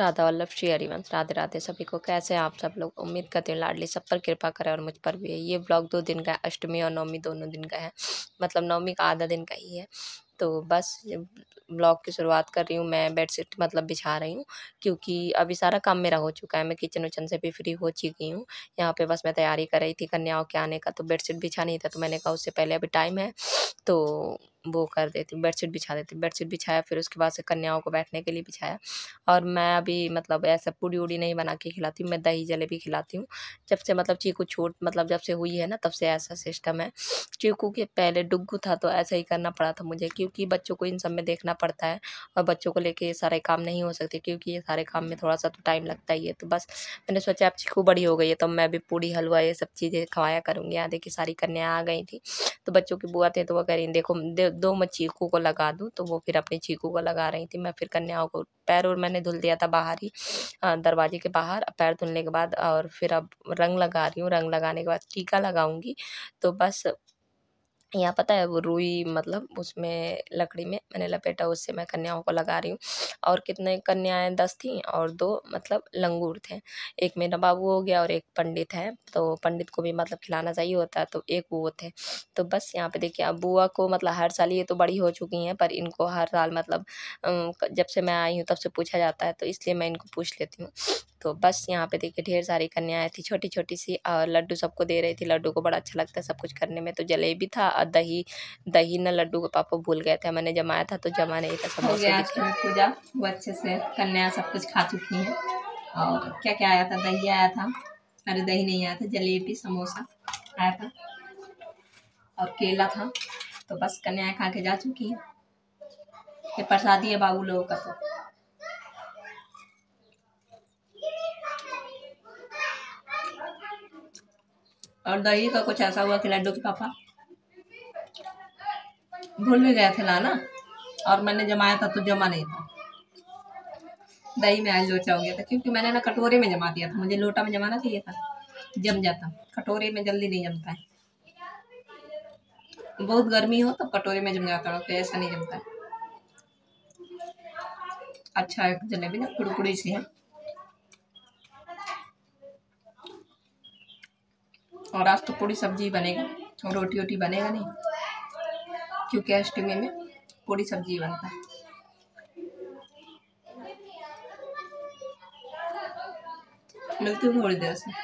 राधा वल्लभ श्री हरिवंश। राधे राधे सभी को। कैसे हैं आप सब लोग? उम्मीद करते हैं लाडली सब पर कृपा करें और मुझ पर भी है। ये ब्लॉग 2 दिन का है, अष्टमी और नवमी दोनों दिन का है, मतलब नवमी का आधा दिन का ही है। तो बस ब्लॉग की शुरुआत कर रही हूँ। मैं बेडशीट मतलब बिछा रही हूँ, क्योंकि अभी सारा काम मेरा हो चुका है। मैं किचन विचन से भी फ्री हो चुकी हूँ। यहाँ पे बस मैं तैयारी कर रही थी कन्याओं के आने का, तो बेडशीट बिछा नहीं था, तो मैंने कहा उससे पहले अभी टाइम है तो वो कर देती हूँ, बेडशीट बिछा देती हूँ। बेडशीट बिछाया, फिर उसके बाद से कन्याओं को बैठने के लिए बिछाया। और मैं अभी मतलब ऐसा पूड़ी उड़ी नहीं बना के खिलाती हूँ, मैं दही जलेबी खिलाती हूँ। जब से मतलब चीकू छोट मतलब जब से हुई है ना, तब से ऐसा सिस्टम है। चीकू के पहले डुग्गू था तो ऐसा ही करना पड़ा था मुझे, क्योंकि बच्चों को इन सब में देखना पड़ता है और बच्चों को लेके ये सारे काम नहीं हो सकते, क्योंकि ये सारे काम में थोड़ा सा तो टाइम लगता ही है। तो बस मैंने सोचा अब चीकू बड़ी हो गई है तो मैं भी पूड़ी हलवा ये सब चीज़ें खवाया करूँगी। यहाँ देखिए सारी कन्या आ गई थी, तो बच्चों की बुआ थे तो वो कह रही देखो दो मैं चीकू को लगा दूँ, तो वो फिर अपनी चीकू को लगा रही थी। मैं फिर कन्याओं को पैर और मैंने धुल दिया था बाहर ही, दरवाजे के बाहर। पैर धुलने के बाद और फिर अब रंग लगा रही हूँ। रंग लगाने के बाद टीका लगाऊंगी। तो बस यहाँ पता है वो रुई मतलब उसमें लकड़ी में मैंने लपेटा, उससे मैं कन्याओं को लगा रही हूँ। और कितने कन्याएं 10 थी और 2 मतलब लंगूर थे। एक मेरा बाबू हो गया और एक पंडित है, तो पंडित को भी मतलब खिलाना चाहिए होता है, तो एक वो थे। तो बस यहाँ पे देखिए अब बुआ को मतलब हर साल, ये तो बड़ी हो चुकी हैं पर इनको हर साल मतलब जब से मैं आई हूँ तब से पूछा जाता है, तो इसलिए मैं इनको पूछ लेती हूँ। तो बस यहाँ पे देखिए ढेर सारी कन्याएं थी छोटी छोटी सी, और लड्डू सबको दे रही थी। लड्डू को बड़ा अच्छा लगता है सब कुछ करने में। तो जलेबी था और दही दही न लड्डू के पापा भूल गए थे, मैंने जमाया था तो जमा नहीं था। हो समोसे गया दिखे अष्टमी पूजा, वो अच्छे से कन्या सब कुछ खा चुकी हैं। और क्या क्या आया था? दही आया था, अरे दही नहीं आया था, जलेबी समोसा आया था और केला था। तो बस कन्याएं खा के जा चुकी हैं। ये प्रसादी है बाबू लोगों का। तो और दही का कुछ ऐसा हुआ कि लड्डू के पापा भूल भी गए थे लाना, और मैंने जमाया था तो जमा नहीं था। दही में आज लोचा हो गया था, क्योंकि मैंने ना कटोरे में जमा दिया था। मुझे लोटा में जमाना चाहिए था, जम जाता। कटोरे में जल्दी नहीं जमता है, बहुत गर्मी हो तो कटोरे में जम जाता है, तो ऐसा नहीं जमता है। अच्छा है जलेबी ना, कुड़कुड़ी सी है। और आज तो पूरी सब्जी बनेगा, रोटी वोटी बनेगा नहीं, क्योंकि अष्टमी में पूरी सब्जी बनता है। मिलती हूँ थोड़ी देर से।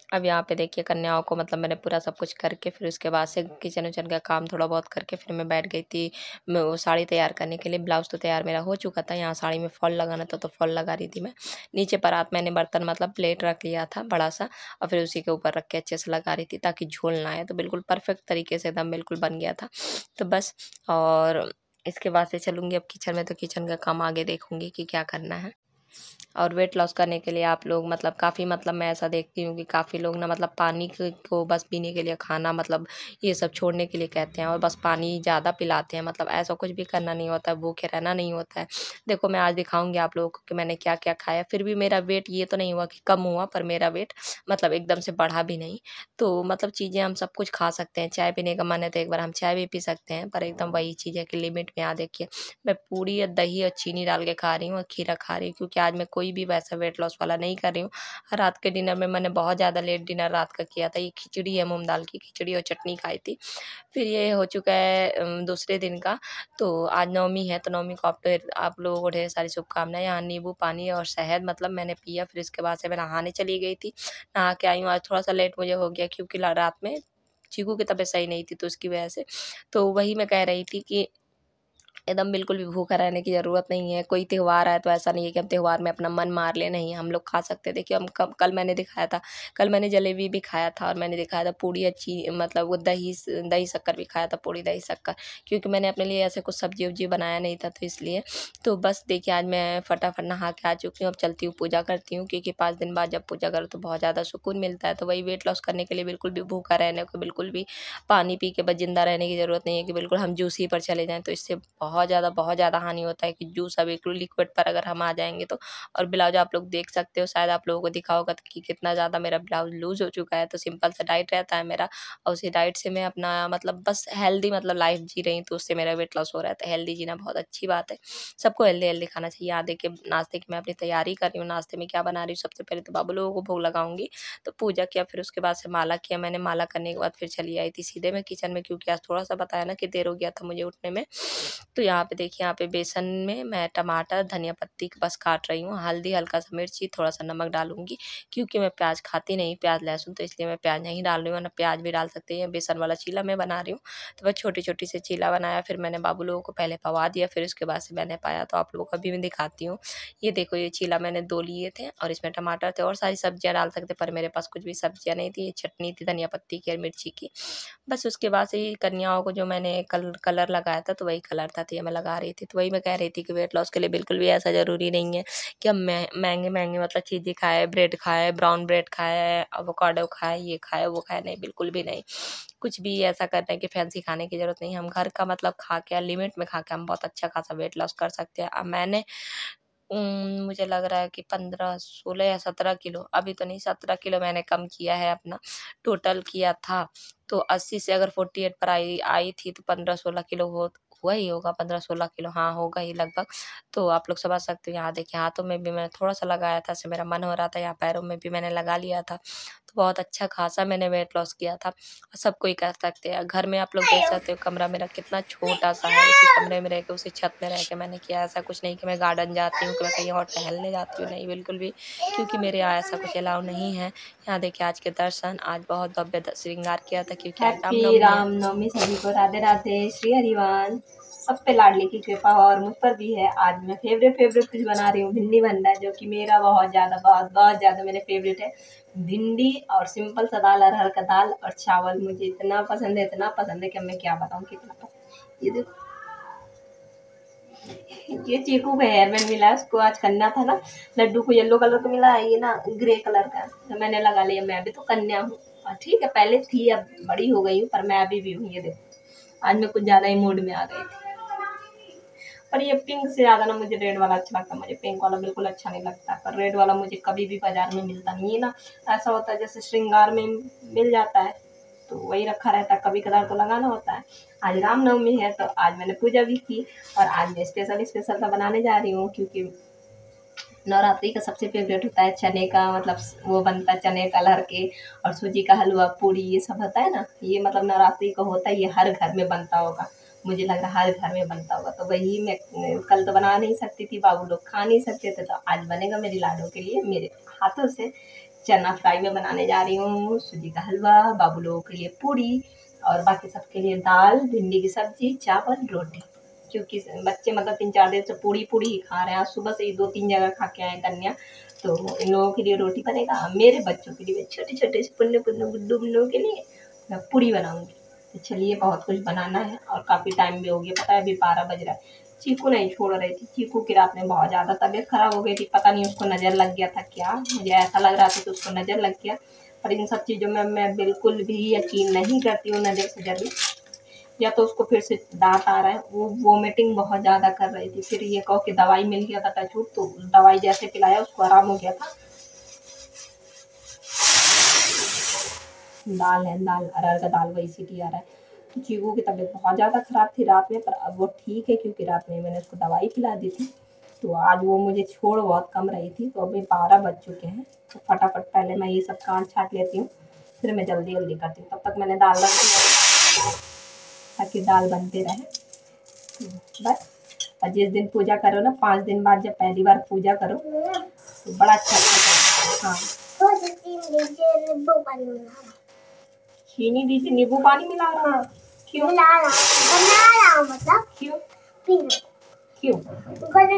अब यहाँ पे देखिए कन्याओं को मतलब मैंने पूरा सब कुछ करके, फिर उसके बाद से किचन विचन का काम थोड़ा बहुत करके फिर मैं बैठ गई थी मैं वो साड़ी तैयार करने के लिए। ब्लाउज तो तैयार मेरा हो चुका था, यहाँ साड़ी में फॉल लगाना था तो फॉल लगा रही थी मैं। नीचे परात मैंने बर्तन मतलब प्लेट रख लिया था बड़ा सा, और फिर उसी के ऊपर रख के अच्छे से लगा रही थी ताकि झोल ना आए। तो बिल्कुल परफेक्ट तरीके से एकदम बिल्कुल बन गया था। तो बस और इसके बाद से चलूँगी अब किचन में, तो किचन का काम आगे देखूँगी कि क्या करना है। और वेट लॉस करने के लिए आप लोग मतलब काफ़ी मतलब मैं ऐसा देखती हूँ कि काफ़ी लोग ना मतलब पानी को बस पीने के लिए, खाना मतलब ये सब छोड़ने के लिए कहते हैं और बस पानी ज़्यादा पिलाते हैं। मतलब ऐसा कुछ भी करना नहीं होता है, भूखे रहना नहीं होता है। देखो मैं आज दिखाऊंगी आप लोगों को कि मैंने क्या क्या खाया, फिर भी मेरा वेट ये तो नहीं हुआ कि कम हुआ, पर मेरा वेट मतलब एकदम से बढ़ा भी नहीं। तो मतलब चीज़ें हम सब कुछ खा सकते हैं। चाय पीने का मन है तो एक बार हम चाय भी पी सकते हैं, पर एकदम वही चीज़ है कि लिमिट में। यहाँ देखिए मैं पूरी या दही और चीनी डाल के खा रही हूँ और खीरा खा रही हूँ, क्योंकि आज मैं कोई भी वैसा वेट लॉस वाला नहीं कर रही हूँ। रात के डिनर में मैंने बहुत ज़्यादा लेट डिनर रात का किया था। ये खिचड़ी है, मूंग दाल की खिचड़ी और चटनी खाई थी। फिर ये हो चुका है दूसरे दिन का। तो आज नवमी है, तो नवमी को आप लोगों को ढेर सारी शुभकामनाएं। यहाँ नींबू पानी और शहद मतलब मैंने पिया, फिर इसके बाद से मैं नहाने चली गई थी। नहा के आई हूँ। आज थोड़ा सा लेट मुझे हो गया, क्योंकि रात में चीकू की तबीयत सही नहीं थी, तो उसकी वजह से। तो वही मैं कह रही थी कि एकदम बिल्कुल भी भूखा रहने की ज़रूरत नहीं है। कोई त्योहार आए तो ऐसा नहीं है कि हम त्योहार में अपना मन मार ले, नहीं, हम लोग खा सकते हैं। देखिए हम कल मैंने दिखाया था, कल मैंने जलेबी भी खाया था और मैंने दिखाया था पूड़ी अच्छी मतलब वो दही शक्कर भी खाया था, पूड़ी दही शक्कर, क्योंकि मैंने अपने लिए ऐसे कुछ सब्जी वब्जी बनाया नहीं था, तो इसलिए। तो बस देखिए आज मैं फटाफट नहा के आ चुकी हूँ। अब चलती हूँ पूजा करती हूँ, क्योंकि 5 दिन बाद जब पूजा करो तो बहुत ज़्यादा सुकून मिलता है। तो वही वेट लॉस करने के लिए बिल्कुल भी भूखा रहने को, बिल्कुल भी पानी पी के बस जिंदा रहने की ज़रूरत नहीं है कि बिल्कुल हम जूस ही पर चले जाएँ, तो इससे बहुत बहुत ज़्यादा हानि होता है कि जूस अब एक लिक्विड पर अगर हम आ जाएँगे तो। और ब्लाउज आप लोग देख सकते हो, शायद आप लोगों को दिखा होगा कि कितना ज़्यादा मेरा ब्लाउज लूज़ हो चुका है। तो सिंपल सा डाइट रहता है मेरा, और उसी डाइट से मैं अपना मतलब बस हेल्दी मतलब लाइफ जी रही हूँ, तो उससे मेरा वेट लॉस हो रहा है। तो हेल्दी जीना बहुत अच्छी बात है, सबको हेल्दी खाना चाहिए। यहाँ देखिए नाश्ते की मैं अपनी तैयारी कर रही हूँ। नाश्ते में क्या बना रही हूँ, सबसे पहले तो बाबू लोगों को भोग लगाऊंगी, तो पूजा किया, फिर उसके बाद से माला किया मैंने। माला करने के बाद फिर चली आई थी सीधे मैं किचन में, क्योंकि आज थोड़ा सा बताया ना कि देर हो गया था मुझे उठने में। तो यहाँ पे देखिए, यहाँ पे बेसन में मैं टमाटर धनिया पत्ती बस काट रही हूँ, हल्दी हल्का सा मिर्ची थोड़ा सा नमक डालूंगी, क्योंकि मैं प्याज खाती नहीं, प्याज लहसुन, तो इसलिए मैं प्याज नहीं डाल रही हूँ, वरना प्याज भी डाल सकते हैं। बेसन वाला चीला मैं बना रही हूँ, तो बस छोटी छोटी से चीला बनाया, फिर मैंने बाबू लोगों को पहले पवा दिया, फिर उसके बाद से मैंने पाया। तो आप लोगों को अभी मैं दिखाती हूँ। ये देखो, ये चीला मैंने 2 लिए थे, और इसमें टमाटर थे, और सारी सब्जियां डाल सकते, पर मेरे पास कुछ भी सब्जियां नहीं थी। ये चटनी थी धनिया पत्ती की और मिर्ची की। बस उसके बाद से ही कन्याओं को जो मैंने कलर लगाया था, तो वही कलर था, तो ये मैं लगा रही थी। तो वही मैं कह रही थी कि वेट लॉस के लिए बिल्कुल भी ऐसा ज़रूरी नहीं है कि हम महंगे मतलब चीज़ें खाएँ, ब्रेड खाएँ, ब्राउन ब्रेड खाएँ, एवोकाडो खाएँ, ये खाएँ, वो खाएँ, नहीं, बिल्कुल भी नहीं। कुछ भी ऐसा करने की फैंसी खाने की ज़रूरत नहीं है। हम घर का मतलब खा के, लिमिट में खा के हम बहुत अच्छा खासा वेट लॉस कर सकते हैं। अब मैंने मुझे लग रहा है कि 15, 16 या 17 किलो, अभी तो नहीं, 17 किलो मैंने कम किया है अपना। टोटल किया था तो 80 से अगर 48 पर आई आई थी, तो 15-16 किलो हो हुआ ही होगा, 15-16 किलो, हाँ, होगा ही लगभग। तो आप लोग समझ सकते हो। यहाँ देखिए, हाथों में भी मैं थोड़ा सा लगाया था, ऐसे मेरा मन हो रहा था, यहाँ पैरों में भी मैंने लगा लिया था। तो बहुत अच्छा खासा मैंने वेट लॉस किया था। सब कोई कर सकते हैं। घर में आप लोग देख सकते हो, कमरा मेरा कितना छोटा सा है, उसी कमरे में रह के, उसी छत में रह के मैंने किया। ऐसा कुछ नहीं कि मैं गार्डन जाती हूँ, कि मैं कहीं और टहलने जाती हूँ, नहीं, बिल्कुल भी, क्योंकि मेरे यहाँ ऐसा कुछ अलाउ नहीं है। यहाँ देखिए, आज के दर्शन, आज बहुत भव्य श्रृंगार किया था, क्योंकि आज हैप्पी रामनवमी है। रामनवमी सभी को, राधे राधे, श्री हरिवान। सब पे लाडली की कृपा और मुझ पर भी है। आज मैं फेवरेट कुछ बना रही हूँ, भिंडी भंडा, जो कि मेरा बहुत ज़्यादा मेरे फेवरेट है। भिंडी और सिंपल सा दाल, अरहर का दाल और चावल मुझे इतना पसंद है, इतना पसंद है कि मैं क्या बताऊँ कितना पसंद। ये देखो, ये चीकू का हेयर बैंड मिला है, उसको आज करना था ना। लड्डू को येलो कलर का मिला है, ये ना ग्रे कलर का, तो मैंने लगा लिया। मैं अभी तो कन्या हूँ, ठीक है, पहले थी, अब बड़ी हो गई हूँ, पर मैं अभी भी हूँ। ये देखो, आज मैं कुछ ज्यादा ही मूड में आ गई थी। पर ये पिंक से ज्यादा ना मुझे रेड वाला अच्छा लगता है। मुझे पिंक वाला बिल्कुल अच्छा नहीं लगता, पर रेड वाला मुझे कभी भी बाजार में मिलता नहीं है ना। ऐसा होता है जैसे श्रृंगार में मिल जाता है, तो वही रखा रहता है, कभी कदार तो लगाना होता है। आज रामनवमी है, तो आज मैंने पूजा भी की, और आज मैं स्पेशल सा बनाने जा रही हूँ, क्योंकि नवरात्रि का सबसे फेवरेट होता है चने का, मतलब वो बनता है चने का, अरहर के और सूजी का हलवा, पूड़ी, ये सब होता है ना। ये मतलब नवरात्रि को होता है, ये हर घर में बनता होगा, मुझे लग रहा है हर घर में बनता होगा। तो वही मैं कल तो बना नहीं सकती थी, बाबू लोग खा नहीं सकते थे, तो आज बनेगा मेरी लाडो के लिए मेरे हाथों से। चना फ्राई में बनाने जा रही हूँ, सूजी का हलवा, बाबू लोगों के लिए पूड़ी, और बाकी सबके लिए दाल, भिंडी की सब्जी, चावल, रोटी। क्योंकि बच्चे मतलब 3-4 दिन से पूड़ी पूड़ी ही खा रहे हैं। आज सुबह से ही 2-3 जगह खा के आए कन्या, तो इन लोगों के लिए रोटी बनेगा, मेरे बच्चों के लिए, छोटे छोटे से पुन्ने पुन्ने गुड्डू बुन्नों के लिए मैं पूड़ी बनाऊंगी। तो चलिए, बहुत कुछ बनाना है, और काफ़ी टाइम भी हो गया, पता है अभी 12 बज रहा है। चीकू नहीं छोड़ रही थी, चीकू की रात में बहुत ज़्यादा तबीयत खराब हो गई थी, पता नहीं उसको नज़र लग गया था क्या, मुझे ऐसा लग रहा था कि उसको नज़र लग गया। पर इन सब चीज़ों में मैं बिल्कुल भी यकीन नहीं करती हूँ, नज़र से जरूर, या तो उसको फिर से दांत आ रहा है। वो वोमिटिंग बहुत ज़्यादा कर रही थी, फिर ये कहो कि दवाई मिल गया था टचवुड, तो दवाई जैसे पिलाया उसको आराम हो गया था। दाल है, दाल अरहर का दाल, वही सीटी आ रहा है। तो चीकू की तबीयत बहुत ज़्यादा ख़राब थी रात में, पर अब वो ठीक है, क्योंकि रात में मैंने उसको दवाई पिला दी थी। तो आज वो मुझे छोड़ बहुत कम रही थी, तो अभी 12 बज चुके हैं, तो फटाफट पहले मैं ये सब काट छाट लेती हूँ, फिर मैं जल्दी जल्दी करती हूँ। तब तक मैंने दाल रख दिया, ताकि दाल बनते रहे बस। और जिस दिन पूजा करो ना, 5 दिन बाद जब पहली बार पूजा करो, तो बड़ा अच्छा लगता है। हाँ, चीनी दी थी, नींबू पानी मिला रहा है, क्यों मिला रहा, बना रहा मतलब क्यों, पीना क्यों, गले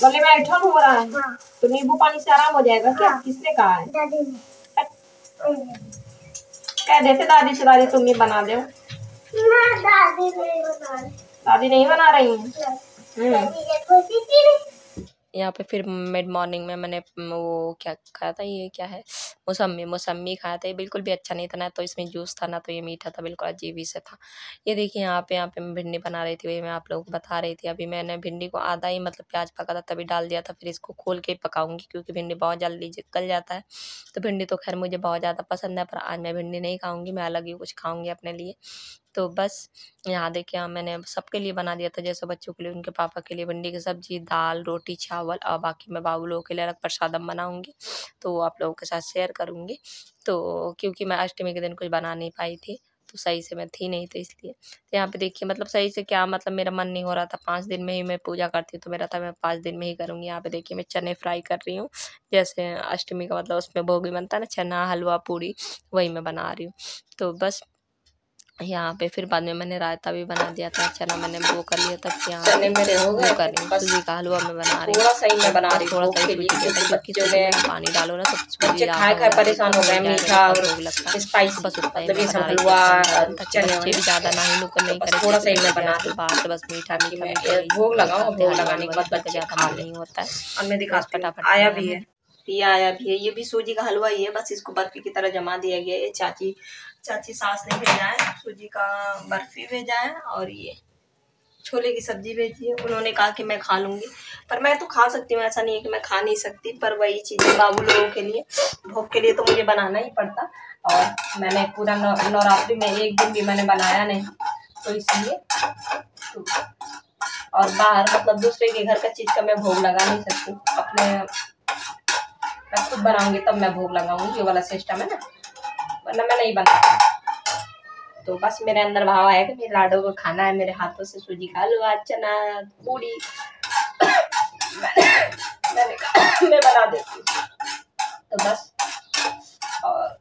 गले में ऐठन हो रहा है। हाँ। तो नींबू पानी से आराम हो जाएगा क्या? हाँ। किसने कहा है? दादी ने। कह देते दादी से, दादी तुम ही बना दो। दादी नहीं बना रही, दादी नहीं बना रही है। यहाँ पे फिर मिड मॉर्निंग में मैंने वो क्या खाया था, ये क्या है, मौसम्मी खाया था। ये बिल्कुल भी अच्छा नहीं था, ना तो इसमें जूस था ना तो ये मीठा था, बिल्कुल अजीब ही से था। ये देखिए यहाँ पे मैं भिंडी बना रही थी, वही मैं आप लोगों को बता रही थी। अभी मैंने भिंडी को आधा ही मतलब प्याज पका था तभी डाल दिया था, फिर इसको खोल के ही पकाऊंगी क्योंकि भिंडी बहुत जल्दी गल जाता है। तो भिंडी तो खैर मुझे बहुत ज़्यादा पसंद है, पर आज मैं भिंडी नहीं खाऊंगी, मैं अलग ही कुछ खाऊंगी अपने लिए। तो बस यहाँ देखिए मैंने सबके लिए बना दिया था, जैसे बच्चों के लिए उनके पापा के लिए भिंडी की सब्जी, दाल, रोटी, चावल, और बाकी मैं बाबू लोगों के लिए अलग प्रसादम बनाऊंगी, तो वो आप लोगों के साथ शेयर करूंगी। तो क्योंकि मैं अष्टमी के दिन कुछ बना नहीं पाई थी, तो सही से मैं थी नहीं, तो इसलिए। तो यहाँ पे देखिए मतलब सही से क्या मतलब मेरा मन नहीं हो रहा था, 5 दिन में ही मैं पूजा करती हूँ, तो मेरा था मैं 5 दिन में ही करूँगी। यहाँ पे देखिए मैं चने फ्राई कर रही हूँ, जैसे अष्टमी का मतलब उसमें भोग भी बनता है ना, चना हलवा पूड़ी, वही मैं बना रही हूँ। तो बस यहाँ पे फिर बाद में मैंने रायता भी बना दिया था, चना मैंने वो कर लिया था। यहाँ चने मेरे हो वो गए कर रही हूँ, बस, सूजी का हलवा मैं बना रही हूँ। थोड़ा सा ही मैं बना रही थोड़ा हूँ सा ही के सूजी लिए, लिया था क्योंकि क्योंकि बच्चों सूजी ने में पानी डालो ना तो सूजी बच्चे ज़्यादा खाए हो खाए जाती है, परेशान तो हो गए, ज़्यादा मीठा मीठा और भोग लगता है। तो स्पाइसी, बस उतना ही मतलब मैं ये सब बना रही थी हलवा एकदम ज़्यादा, ताकि चने बच्चे वाले, भी ज़्यादा नहीं नुकर तो नहीं बस करे थोड़ा सा ही क्योंकि मैं बना तो रही बाहर से बस हूँ मीठा ताकि मीठा मैं मीठा यही सब भोग लोग लगाऊँ, खाते हैं, भोग हलवा लगाने के हलवा बाद इतना तो बच्चे ज़्यादा खा मन ले। नहीं होता है। और मैं तो बस दिखाती हूँ, फटाफट आया बनाया भी है, मैंने। ये आया भी है, ये भी सूजी का हलवा ही है, बस इसको बर्फी की तरह जमा दिया गया है। चाची चाची सास ने भेजा है, सूजी का बर्फी भेजा है, और ये छोले की सब्जी भेजी है। उन्होंने कहा कि मैं खा लूँगी, पर मैं तो खा सकती हूँ, ऐसा नहीं है कि मैं खा नहीं सकती, पर वही चीज़ें बाबू लोगों के लिए, भोग के लिए तो मुझे बनाना ही पड़ता। और मैंने पूरा नवरात्रि में एक दिन भी मैंने बनाया नहीं, तो इसलिए तो, और बाहर मतलब दूसरे के घर का चीज़ का मैं भोग लगा नहीं सकती, अपने मैं खुद बनाऊंगी तब मैं भोग लगाऊंगी, ये वाला सिस्टम है ना, वरना मैं नहीं बनाती। तो बस मेरे अंदर भाव आया कि मेरे लाडो को खाना है, मेरे हाथों से सूजी का हलवा, चना, पूड़ी, मैंने कहा मैं बना देती हूँ। तो बस, और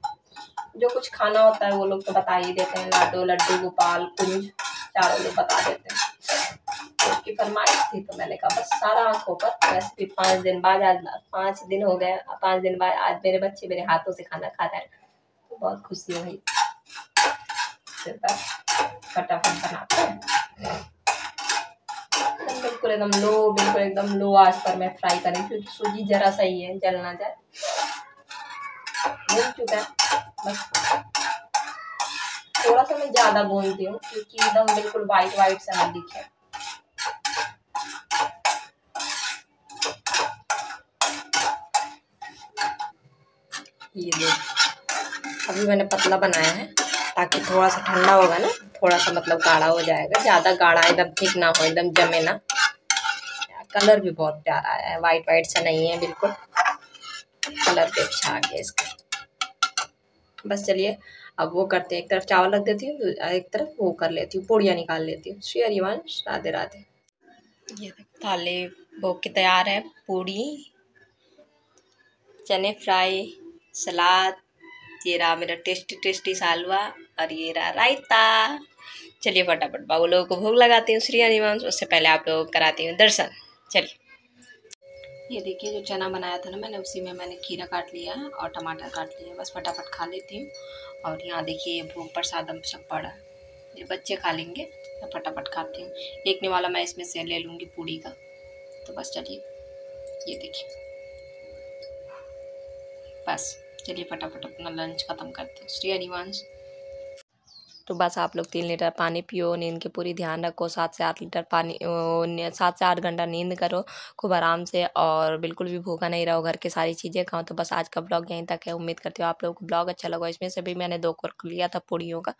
जो कुछ खाना होता है वो लोग तो बता ही देते हैं, लाडो, लड्डू, गोपाल, कुंज, चारों लोग बता देते हैं। तो उसकी फरमाइश थी, तो मैंने कहा बस सारा आंखों पर। वैसे भी 5 दिन बाद, आज 5 दिन हो गए, 5 दिन बाद आज मेरे बच्चे मेरे हाथों से खाना खा रहे हैं, तो बहुत खुशी हुई। फिर बस फटाफट बनाते हैं, बिल्कुल एकदम लो आंच पर मैं फ्राई करें, क्योंकि सूजी जरा सा ही है, जल ना जाए। भून चुका है, बस थोड़ा सा मैं ज्यादा भूनती हूँ क्योंकि एकदम बिल्कुल वाइट वाइट सा ना दिखे। ये देख, अभी मैंने पतला बनाया है ताकि थोड़ा सा ठंडा होगा ना, थोड़ा सा मतलब गाढ़ा हो जाएगा, ज्यादा गाढ़ा एकदम ठीक ना हो, एकदम जमे ना। कलर भी बहुत प्यारा आया है, वाइट वाइट सा नहीं है, बिल्कुल कलर भी अच्छा आ गया इसका। बस चलिए अब वो करते हैं, एक तरफ चावल रख देती हूँ, एक तरफ वो कर लेती हूँ, पूड़ियाँ निकाल लेती हूँ। श्री हरिवंश, राधे राधे। ये थाली भोग के तैयार है, पूड़ी, चने फ्राई, सलाद, ये रहा मेरा टेस्टी टेस्टी सा हलवा, और ये रहा रायता। चलिए फटाफट बाबू लोगों को भोग लगाती हूँ श्री हरिवंश, उससे पहले आप लोगों को कराती हूँ दर्शन। चलिए, ये देखिए जो चना बनाया था ना मैंने, उसी में मैंने खीरा काट लिया है और टमाटर काट लिया है, बस फटाफट खा लेती हूँ। और यहाँ देखिए ये भोग प्रसादम सब पड़ा है, ये बच्चे खा लेंगे, मैं फटाफट खाती हूँ। एक निवाला मैं इसमें से ले लूँगी पूड़ी का। तो बस चलिए, ये देखिए, बस चलिए फटाफट अपना लंच खत्म करते हैं। श्री हरिवंश। तो बस आप लोग 3 लीटर पानी पियो, नींद की पूरी ध्यान रखो, 7 से 8 लीटर पानी 7 से 8 घंटा नींद करो खूब आराम से, और बिल्कुल भी भूखा नहीं रहो, घर की सारी चीज़ें खाओ। तो बस आज का ब्लॉग यहीं तक है, उम्मीद करती हूँ आप लोगों को ब्लॉग अच्छा लगा। इसमें से भी मैंने 2 कोर लिया था पूड़ियों का,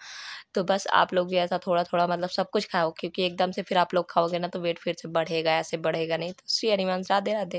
तो बस आप लोग भी ऐसा थोड़ा थोड़ा मतलब सब कुछ खाओ, क्योंकि एकदम से फिर आप लोग खाओगे ना तो वेट फिर से बढ़ेगा, ऐसे बढ़ेगा नहीं। तो श्री हरिवंश, राधे राधे।